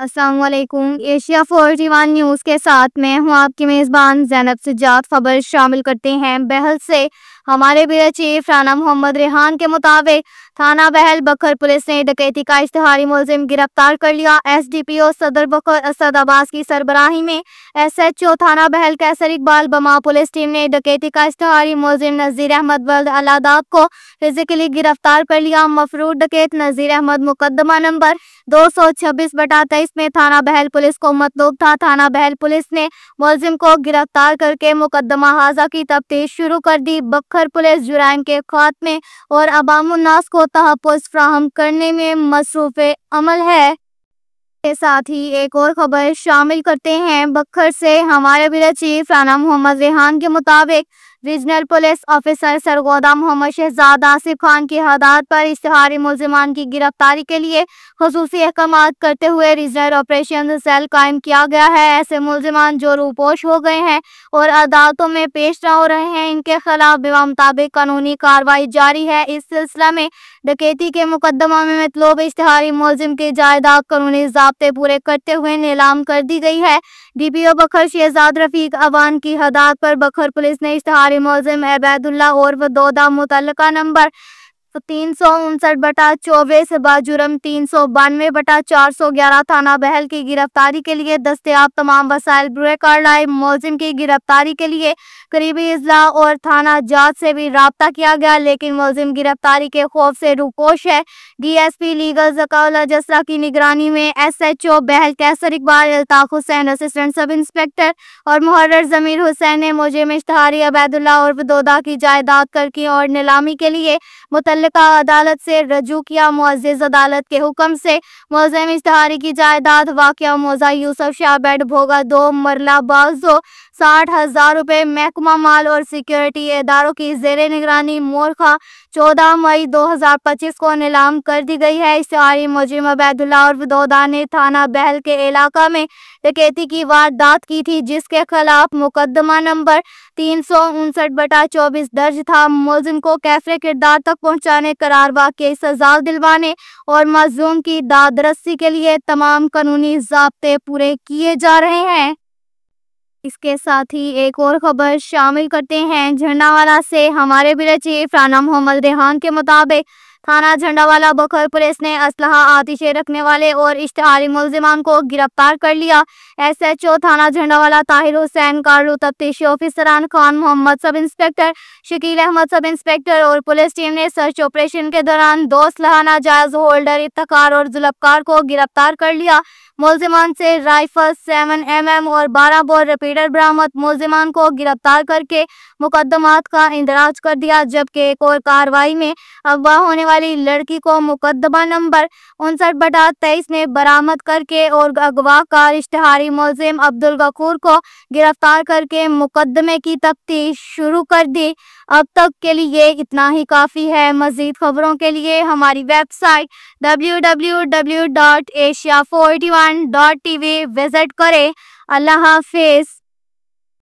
अस्सलाम वालेकुम। Asia 41 news के साथ मैं हूं आपकी मेज़बान ज़ैनब सज्जाद। खबर शामिल करते हैं बहल से। हमारे ब्यूरो चीफ राना मोहम्मद रेहान के मुताबिक थाना बहल बखर पुलिस ने डकैती का इश्तिहारी मुलजिम गिरफ्तार कर लिया। SDPO सदर बखर असद अब्बास की सरबराही में SHO थाना बहल कैसर इकबाल बमा पुलिस टीम ने डकैती का इश्तिहारी मुलजिम नज़ीर अहमद वल्द अलादाब को फिजिकली गिरफ्तार कर लिया। मफरूर डकैत नज़ीर अहमद मुकदमा नंबर 226/23 में थाना बहल पुलिस को मतलूब था। थाना बहल पुलिस ने मुलजिम को गिरफ्तार करके मुकदमा हाजा की तफ्तीश शुरू कर दी। बखर पुलिस जुराइम के खात्मे और अवामुन्नास को तहफ़्फ़ुज़ फराहम करने में मसरूफ़ अमल है। के साथ ही एक और खबर शामिल करते हैं बखर से। हमारे ब्यूरो चीफ राना मोहम्मद रेहान के मुताबिक regional police officer Sargodha Mohammad Shahzad Asif Khan की हदायत पर इश्तिहारी मुलजिमान की गिरफ्तारी के लिए खुसूसी अहकामात करते हुए रीजनल ऑपरेशन सेल कायम किया गया है। ऐसे मुलजिमान जो रूपोश हो गए हैं और अदालतों में पेश न हो रहे हैं, इनके खिलाफ बिवा मुताबिक कानूनी कार्रवाई जारी है। इस सिलसिला में डकैती के मुकदमा में मतलूब इश्तिहारी मुलजिम की जायदाद कानूनी ज़ाब्ते पूरे करते हुए नीलाम कर दी गई है। DPO बखर शहजाद रफीक अवान की हदायत पर बखर पुलिस ने इश्तिहारी मुलजिम अबैदुल्ला और दोदा मुतल्लका नंबर 359/24 बाजुर्म 392/411 थाना बहल की गिरफ्तारी के लिए दस्तयाब तमाम वसाइल बुरे कर लाए। मुलजिम की गिरफ्तारी के लिए करीबी अजला और थाना जात से भी राब्ता किया गया, लेकिन मुलजिम गिरफ्तारी के खौफ से रूपोश है। DSP लीगल ज़काउल्लाह जसरा की निगरानी में SHO Bahal Qaiser Iqbal, Altaf Hussain assistant sub inspector और मुहर्रर ज़मीर हुसैन ने मुलजिम इश्तिहारी अबैदुल्ला और दोदा की जायदाद करकी और नीलामी के लिए मुतल्लिका अदालत से रजू किया। मुअज़्ज़िज़ अदालत के हुक्म से मुलजिम इश्तिहारी की जायदाद वाक़िया मौज़ा यूसुफ शाह बेड भोगा 2 मरला बाज़ो 60,000 रुपये महकमा माल और सिक्योरिटी इदारों की ज़ेरे निगरानी मोरखा 14 मई 2025 को नीलाम कर दी गई है। इश्तिहारी मुलजिम अबैदुल्ला और दोदा ने थाना बहल के इलाका में डकैती की वारदात की थी, जिसके खिलाफ मुकदमा नंबर 359/24 दर्ज था। मुलजिम को कैफरे किरदार तक पहुंचाने, करार वाक़ई सजा दिलवाने और मज़लूम की दादरसी के लिए तमाम कानूनी ज़ाब्ते पूरे किए जा रहे हैं। इसके साथ ही एक और खबर शामिल करते हैं झंडावाला से। हमारे ब्यूरो चीफ राना मोहम्मद रेहान के मुताबिक थाना झंडावाला बखर पुलिस ने असलहा आतिशे रखने वाले और इश्तिहारी मुलजिमान को गिरफ्तार कर लिया। SHO थाना झंडावाला ताहिर हुसैन कारलू, तफ्तीशी ऑफिसरान खान मोहम्मद, सब इंस्पेक्टर शकील अहमद, सब इंस्पेक्टर और पुलिस टीम ने सर्च ऑपरेशन के दौरान 2 असलहा नाजायज होल्डर इफ्तिकार और जुल्फकार को गिरफ्तार कर लिया। मुलजिमान से राइफल 7mm और 12 बोर रिपीटर बरामद। मुलजिमान को गिरफ्तार करके मुकदमात का इंदराज कर दिया, जबकि एक और कार्रवाई में अगवा होने वाली लड़की को मुकदमा नंबर 59/23 में बरामद करके और अगवाकार इश्तिहारी मुलजिम अब्दुल गफूर को गिरफ्तार करके मुकदमे की तफ्तीश शुरू कर दी। अब तक के लिए इतना ही काफ़ी है। मज़ीद खबरों के लिए हमारी वेबसाइट www.asia41.tv विजिट करें। अल्लाह हाफिज़।